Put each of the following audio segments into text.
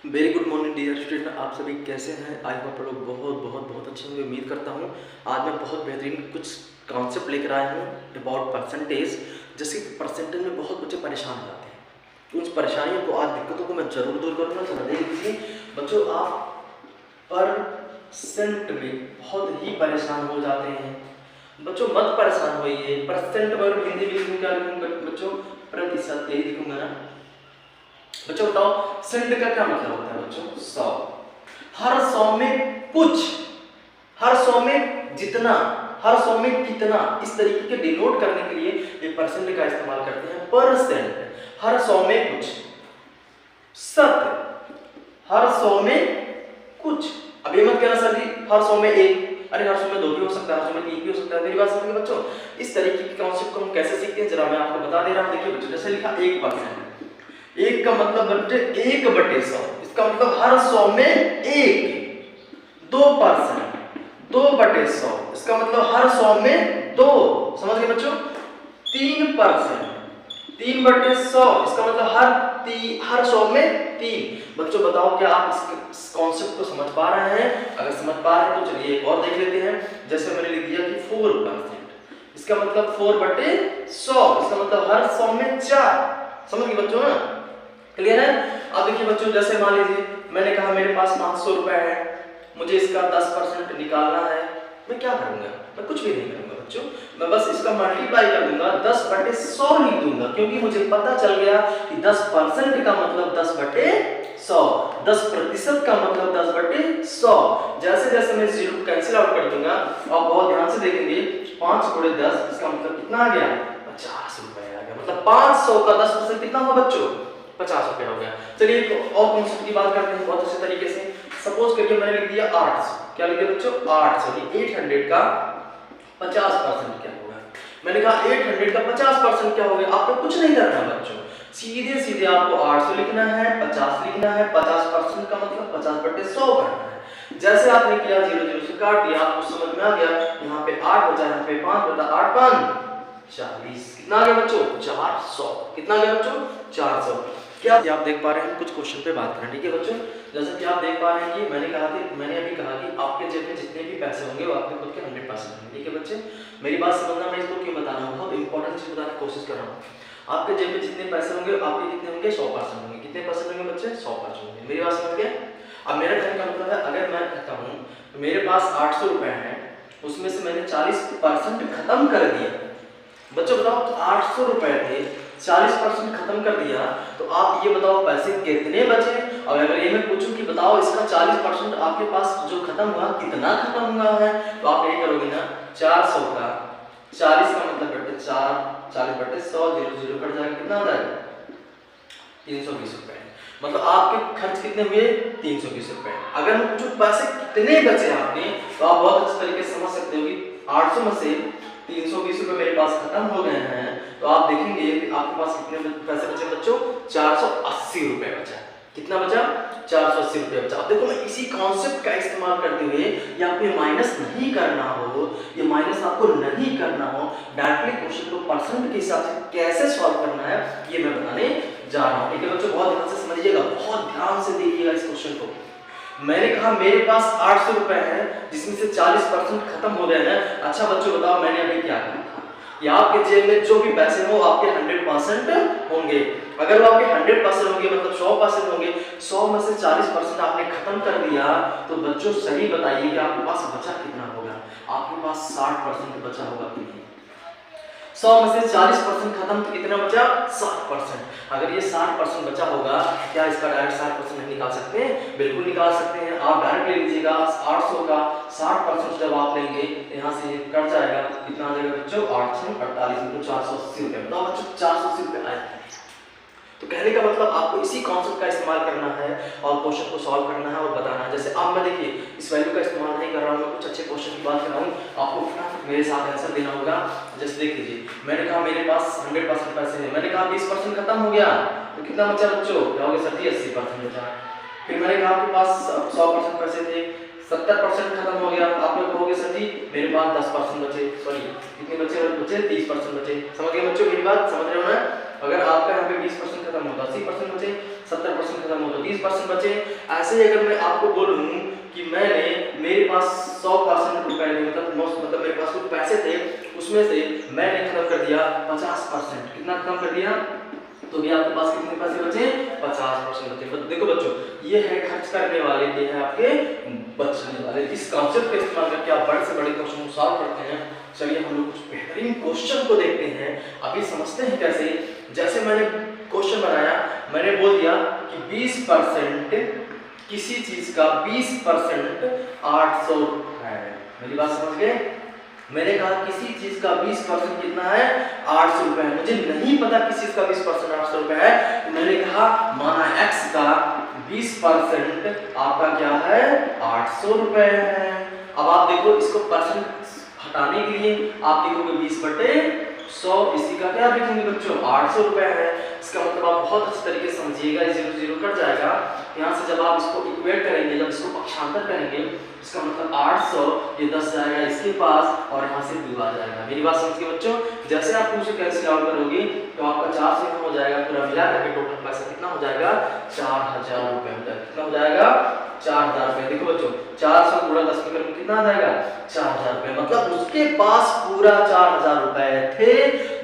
Very good morning dear student, आप सभी कैसे हैं? आई होप आप लोग बहुत बहुत बहुत अच्छे होंगे। उम्मीद करता हूँ आज मैं बहुत बेहतरीन कुछ कॉन्सेप्ट लेकर आया हूँ अबाउट परसेंटेज। जैसे परसेंटेज में बहुत बच्चे परेशान हो जाते हैं, तो उन परेशानियों को, आज दिक्कतों को मैं जरूर दूर करूँगा। जरा देख लीजिए बच्चों, आप परसेंट में बहुत ही परेशान हो जाते हैं। बच्चों मत परेशान होइए। परसेंट वर्ग हिंदी में लिखूँ, क्या लिखूँगा बच्चों? प्रतिशत, यही लिखूंगा ना बच्चों। बताओ सेंट का क्या मतलब होता है बच्चों? 100। हर 100 में कुछ, हर 100 में जितना, हर 100 में कितना, इस तरीके के डिनोट करने के लिए ये परसेंट का इस्तेमाल करते हैं। परसेंट, हर 100 में कुछ। सत, हर 100 में कुछ। अब ये मत कहना सर जी हर 100 में एक, अरे हर 100 में 2 भी हो सकता है, हर 100 में 3 भी हो सकता है। मेरी बात समझिए बच्चों, इस तरीके के कॉन्सेप्ट को हम कैसे सीखते हैं जरा मैं आपको बता दे रहा हूं। देखिए बच्चों, जैसे लिखा 1%, एक का मतलब बच्चे 1/100, इसका मतलब हर 100 में एक। 2%, 2/100, इसका मतलब हर 100 में 2। समझ गए बच्चों? 3%, 3/100, इसका मतलब हर 100 में 3। बच्चों बताओ क्या आप इस कॉन्सेप्ट को समझ पा रहे हैं? अगर समझ पा रहे हैं तो चलिए एक और देख लेते हैं। जैसे मैंने लिख दिया कि 4%, इसका मतलब 4/100, इसका मतलब हर 100 में 4। समझ गए बच्चों ना? क्लियर है? अब देखिए बच्चों, जैसे मान लीजिए मैंने कहा मेरे पास 500 रुपए है, मुझे इसका 10% निकालना है। मैं क्या करूंगा? मैं कुछ भी नहीं करूंगा बच्चों, मैं बस इसका मल्टीप्लाई कर दूंगा, 10/100 लिख दूंगा, क्योंकि मुझे पता चल गया कि 10% का मतलब 10/100, 10% का मतलब 10/100। जैसे जैसे मैं जीरो कैंसिल आउट कर दूंगा, आप बहुत ध्यान से देखेंगे, 5 × 10, इसका मतलब कितना आ गया? 50 रुपए आ गया। मतलब 500 का 10% कितना हुआ बच्चों? 50 रुपए हो गया। चलिए एक और कॉन्सेप्ट की बात करते हैं बहुत अच्छे तरीके से। सपोज करिए मैंने लिख दिया 800, क्या लिख दिया बच्चों? 800, 800 का 50% क्या होगा? मैंने कहा 800 का 50% क्या हो गया? आपको कुछ नहीं करना बच्चों, सीधे सीधे आपको 800 लिखना है, 50 लिखना है, 50% का मतलब 50/100 करना है। जैसे आपने किया 0 0 से काट दिया, आपको समझ में आ गया। यहाँ पे 8 बचा, यहाँ पे 5 बचा, 8 5 40, कितना आ गया बच्चों? 400। कितना आ गया बच्चों? 400। क्या आप देख पा रहे हैं? कुछ क्वेश्चन पे बात करें, ठीक है बच्चों। जैसे कि आप देख पा रहे हैं कि मैंने अभी कहा कि आपके जेब में जितने भी पैसे होंगे वो आपके खुद के 100% होंगे, ठीक है बच्चे। मेरी बात समझना, मैं इसको क्यों बता रहा हूँ, बहुत इंपॉर्टेंट चीज बताने की कोशिश कर रहा हूँ। आपके जेब में जितने पैसे होंगे आपके कितने होंगे? 100% होंगे। कितने परसेंट होंगे बच्चे? 100% होंगे। मेरी बात समझ गए? अब मेरा कहने का मतलब है, अगर मैं कहता हूँ तो मेरे पास 800 रुपए है, उसमें से मैंने 40% खत्म कर दिया। बच्चों बताओ, तो 800 रुपए थे, 40% खत्म कर दिया, तो आप ये बताओ पैसे कितने बचे? और अगर ये मैं पूछूं कि बताओ इसका 40% आपके पास जो खत्म हुआ कितना खत्म हुआ है, तो आप यही करोगे ना, 400 का 40 का मतलब बटे 4, 40/100, 0 0 कट जाएगा, कितना आ जाएगा? 320 रुपए। मतलब आपके खर्च कितने हुए? 320 रुपए। अगर मैं पूछूं पैसे कितने बचे आपने, तो आप बहुत अच्छे तरीके से समझ सकते हो कि 800 में से 320 रुपए मेरे पास खत्म हो गए हैं, तो आप देखेंगे कि आपके पास कितने पैसे बचे बच्चों? 480 रुपए बचा। कितना बचा? 480 रुपए बचा। अब देखो, मैं इसी कॉन्सेप्ट का इस्तेमाल करते हुए, या आपको माइनस नहीं करना हो, ये माइनस आपको नहीं करना हो, डायरेक्टली क्वेश्चन को परसेंट के हिसाब से कैसे सॉल्व करना है ये मैं बताने जा रहा हूँ, ठीक है बच्चों। बहुत ध्यान से समझिएगा, बहुत ध्यान से देखिएगा इस क्वेश्चन को। मैंने कहा मेरे पास 800 रुपए है, जिसमें से 40% खत्म हो गए हैं। अच्छा बच्चों बताओ मैंने अभी क्या किया था? या आपके जेब में जो भी पैसे हो आपके 100% होंगे। अगर वो आपके 100% होंगे मतलब 100% होंगे, 100 में से 40% आपने खत्म कर दिया, तो बच्चों सही बताइए कि आपके पास बचा कितना होगा? आपके पास 60% बचा होगा कि नहीं? 100 में से 40% खत्म तो कितना बचा? 60%। अगर ये 60% बचा होगा, क्या इसका डायरेक्ट 60% नहीं निकाल सकते हैं? बिल्कुल निकाल सकते हैं। आप डायरेक्ट ले लीजिएगा 800 का 60% जब आप लेंगे, यहाँ से ये कट जाएगा, कितना आ जाएगा बच्चों? 848 × 480 रुपए। बताओ बच्चों 480 रुपए आए। तो कहने का मतलब आपको इसी कॉन्सेप्ट का इस्तेमाल करना है और क्वेश्चन को सॉल्व करना है और बताना है। जैसे अब मैं देखिए इस वैल्यू का इस्तेमाल नहीं कर रहा हूँ, मैं कुछ अच्छे क्वेश्चन की बात कर रहा हूँ, आपको फटाफट मेरे साथ आंसर देना होगा। जैसे देख लीजिए, मैंने कहा मेरे पास 100% पैसे हैं, मैंने कहा 20% खत्म हो गया, तो कितना बचा बच्चों? क्या हो गया सर जी? 80% बचा। फिर मैंने कहा आपके पास 100% पैसे थे, 70% खत्म हो गया, आप लोग कहोगे सर जी मेरे पास 10% बचे, सॉरी कितने बचे? 30% बचे। समझ गए बच्चों मेरी बात? समझ रहे हो ना? अगर आपका यहाँ पे 20% खत्म होता, 80% बचे, 70% खत्म हो तो 30% बचे। ऐसे ही अगर मैं आपको बोलूं कि मेरे पास 100% रुपए थे, मतलब मेरे पास कुछ पैसे थे, उसमें से मैंने खत्म कर दिया 50%। कितना खत्म कर दिया? तो भी आपके पास कितने पैसे बचे? 50% बचे। देखो बच्चों, ये है खर्च करने वाले, ये है आपके बचने वाले। इस कॉन्सेप्ट का इस्तेमाल करके आप बड़े से बड़े क्वेश्चन को सॉल्व करते हैं। चलिए हम लोग कुछ बेहतरीन क्वेश्चन को देखते हैं। अभी समझते हैं कैसे। जैसे मैंने क्वेश्चन बनाया, मैंने बोल दिया कि 20% किसी चीज का 20% 800 है। मेरी बात समझ गए? मैंने कहा किसी चीज का 20% कितना है? 800 रुपए है। मुझे नहीं पता किस चीज का 20% 800 रुपए है, तो मैंने कहा माना x का 20% आपका क्या है? 800 रुपए है। अब आप देखो, इसको परसेंट हटाने के लिए आप लिखोगे 20/100। इसी का क्या लिखेंगे बच्चों? 800 रुपए है। इसका मतलब आप बहुत अच्छे तरीके से समझिएगा, 0 0 कट जाएगा। यहाँ से जब आप इसको इक्वेट करेंगे, जब इसको पक्षांतर करेंगे, इसका मतलब 800, ये 10 जाएगा इसके पास और यहाँ से 2 आ जाएगा। मेरी बात समझिए बच्चों। जैसे आप 2 से कैंसिल आउट करोगे तो आपका 4 से हो जाएगा, पूरा मिला करके टोटल पैसा कितना हो जाएगा? 4000 रुपए हो जाएगा। कितना हो जाएगा? 4000 रुपए। देखो बच्चों, 400 गुणा 10 करोगे कितना आ जाएगा? 4000 रुपए। मतलब उसके पास पूरा 4000 रुपए थे,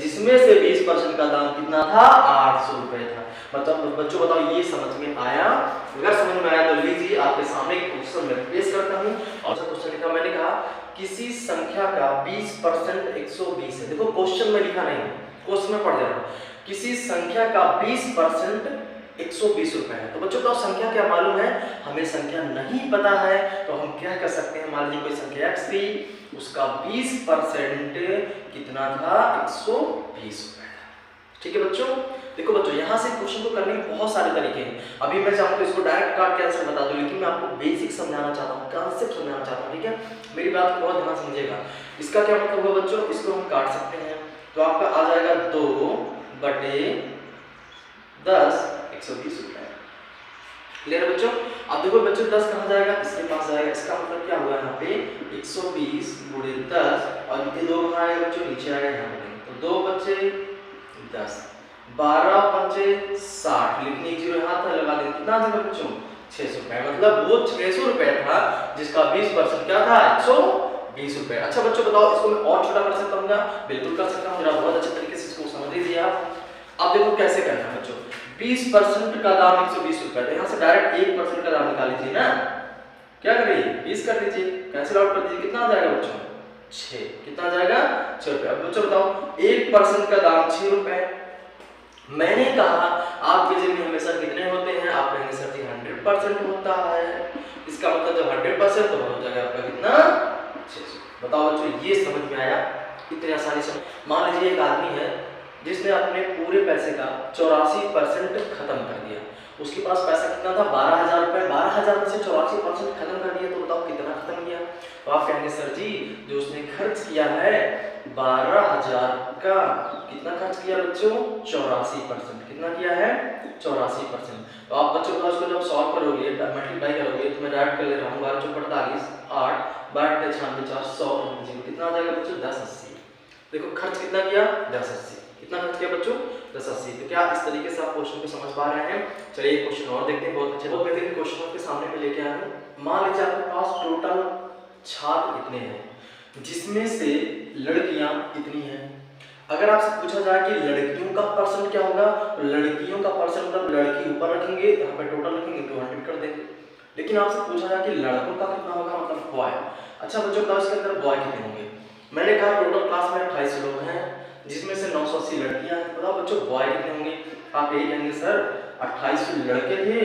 जिसमें से 20% का दाम कितना था? 800 रुपए था। मतलब बच्चों बताओ, ये समझ में आया? अगर समझ में आया तो लीजिए आपके सामने एक क्वेश्चन मैं पेश करता हूं। और क्वेश्चन लिखा, मैंने कहा किसी संख्या का 20% 120 है। देखो क्वेश्चन में लिखा नहीं, क्वेश्चन में पढ़ जाना। किसी संख्या का 20% 120 रुपए है। तो बच्चों, तो संख्या क्या मालूम है? हमें संख्या नहीं पता है, तो हम क्या कर सकते हैं? मान लीजिए कोई संख्या x थी, उसका 20% कितना था? 120 रुपए। ठीक है बच्चों। देखो बच्चों, यहाँ से क्वेश्चन को करने के बहुत सारे तरीके हैं। अभी मैं चाहूँ तो इसको डायरेक्ट काट के आंसर बता दूं, लेकिन मैं आपको बेसिक समझाना चाहता हूँ, कॉन्सेप्ट समझाना चाहता हूँ। ठीक है, मेरी बात को बहुत ध्यान समझिएगा। इसका क्या मतलब होगा बच्चों? इसको हम काट सकते हैं, तो आपका आ जाएगा 2/10 120 रुपए। क्लियर बच्चों? अब देखो बच्चों, 10 कहाँ जाएगा? इसके पास जाएगा। इसका मतलब क्या हुआ यहाँ पे? 120 गुणे 10, और ये 2 कहाँ आएगा बच्चों? नीचे आएगा यहाँ पे। तो 2 बचे 10, 12 पंचे 60, लेकिन एक जीरो यहाँ था, लगा दें। कितना था बच्चों? 600 रुपए। मतलब वो 600 रुपए था, जिसका 20% क्या था? 120 रुपए। अच्छा बच्चों बताओ, इसको मैं और छोटा कर सकता हूँ क्या? बिल्कुल कर सकता हूँ। जरा बहुत अच्छे तरीके से इसको समझ लीजिए आप। अब देखो कैसे करना है बच्चों। 20% का दाम 120 रुपए है, यहाँ से डायरेक्ट 1% का दाम निकाल लीजिए ना। क्या करिए? 20 कर लीजिए, कैंसिल आउट कर दीजिए। कितना आ जाएगा बच्चों? 6। कितना आ जाएगा? 6 रुपए। अब बच्चों बताओ, 1% का दाम 6 रुपए। मैंने कहा आपके जेब में हमेशा कितने होते हैं? आप कहेंगे सर जी 100% होता है। इसका मतलब जब 100% तो हो जाएगा आपका कितना? 600। बताओ बच्चों, ये समझ में आया? इतनी आसानी से। मान लीजिए एक आदमी है जिसने अपने पूरे पैसे का 84% खत्म कर दिया। उसके पास पैसा कितना था? 12,000 रुपए। 12,000 में से 84% खत्म कर दिया, तो बताओ कितना खत्म किया? तो आप कहेंगे सर जी जो उसने खर्च किया है 12,000 का, कितना खर्च किया बच्चों? 84%। कितना किया है? 84%। तो आप बच्चों को उसको जब सॉल्व करोगे, मल्टीप्लाई करोगे, तो मैं डायरेक्ट कर ले रहा हूँ। 12 चौक 48, 8 12 96 4 100, कितना आ जाएगा बच्चों? 1080। देखो खर्च कितना किया? 1080। कितना खर्च किया बच्चों? 1080। तो क्या इस तरीके से आप क्वेश्चन को समझ पा रहे हैं? चलिए एक क्वेश्चन और देखते हैं। बहुत अच्छे, बहुत बेहतरीन क्वेश्चन आपके सामने में लेके आया हूं। मान लीजिए आपके पास टोटल छात्र कितने हैं, जिसमें से लड़कियां कितनी हैं। अगर आपसे पूछा जाए कि लड़कियों का परसेंट क्या होगा, तो लड़कियों का परसेंट मतलब लड़की ऊपर रखेंगे, यहाँ पे टोटल रखेंगे तो 100 कर देंगे। लेकिन आपसे पूछा जाए कि लड़कों का कितना होगा, मतलब बॉय। अच्छा बच्चों बताओ इसके अंदर बॉय कितने होंगे? मैंने कहा टोटल क्लास में 28 लोग हैं, जिसमें से 980 लड़कियां हैं। बताओ बच्चों बॉय कितने होंगे? आप यही कहेंगे सर 28 लड़के थे,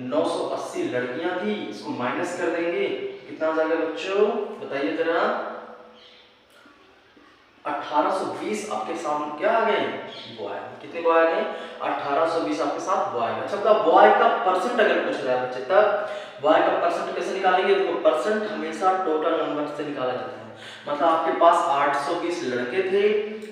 980 लड़कियां थी, इसको माइनस कर देंगे, कितना आ जाएगा बच्चों? बताइए जरा। 1820 आपके सामने क्या आ गए? बॉय। कितने बॉय आ गए? 1820 आपके साथ बॉय। अच्छा मतलब बॉय का परसेंट अगर पूछा जाए बच्चे, तब बॉय का परसेंट कैसे निकालेंगे? देखो परसेंट हमेशा टोटल नंबर से निकाला जाता है। मतलब आपके पास 820 लड़के थे,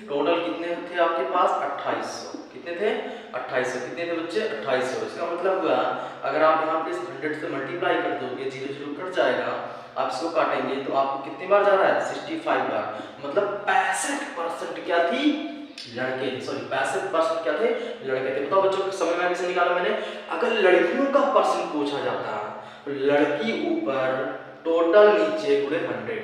टोटल कितने थे आपके पास? 2800। कितने थे? 2800। कितने थे बच्चे? 2800। इसका मतलब हुआ अगर आप यहाँ पे 100 से मल्टीप्लाई कर दोगे, 0 0 कट जाएगा, आप इसको काटेंगे तो आपको कितनी बार जा रहा है? 65 बार। मतलब 65% क्या थी? लड़के थे, सॉरी 65% क्या थे, लड़के थे। बताओ बच्चों समझ में कैसे निकाला मैंने? अगर लड़कियों का परसेंट पूछा जाता तो लड़की ऊपर टोटल नीचे गुणे 100,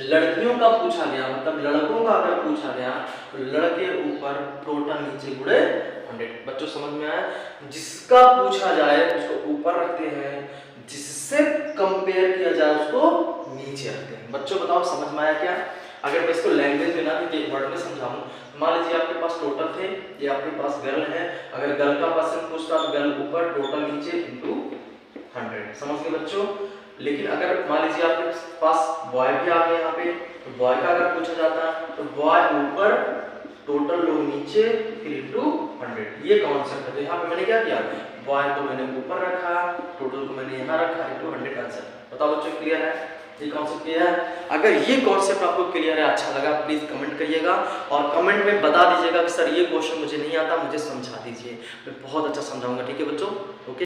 लड़कियों का पूछा गया मतलब लड़कों का अगर पूछा गया तो लड़के ऊपर टोटल नीचे गुणे 100। बच्चों समझ में आया? जिसका पूछा जाए उसको ऊपर रखते हैं, जिससे कंपेयर किया जाए उसको नीचे रखते हैं। बच्चों बताओ समझ में आया क्या? अगर मैं इसको लैंग्वेज में ना वर्ड में समझाऊं, मान लीजिए आपके पास टोटल थे, ये आपके पास गर्ल है, अगर गर्ल का परसेंट पूछता तो गर्ल ऊपर टोटल नीचे इनटू 100। समझ गए बच्चों? लेकिन अगर मान लीजिए आपके पास बॉय भी आ गए यहाँ पे, तो बॉय का अगर पूछा जाता तो बॉय ऊपर टोटल लोग नीचे फिर इनटू 100। ये कॉन्सेप्ट है। तो यहाँ पे मैंने क्या किया, बॉय को मैंने ऊपर रखा, टोटल को मैंने यहाँ रखा, इनटू 100 आंसर। बताओ बच्चों क्लियर है? ये कॉन्सेप्ट क्लियर है? अगर ये कॉन्सेप्ट आपको क्लियर है, अच्छा लगा, प्लीज कमेंट करिएगा और कमेंट में बता दीजिएगा कि सर ये क्वेश्चन मुझे नहीं आता, मुझे समझा दीजिए, मैं बहुत अच्छा समझाऊंगा। ठीक है बच्चों? ओके।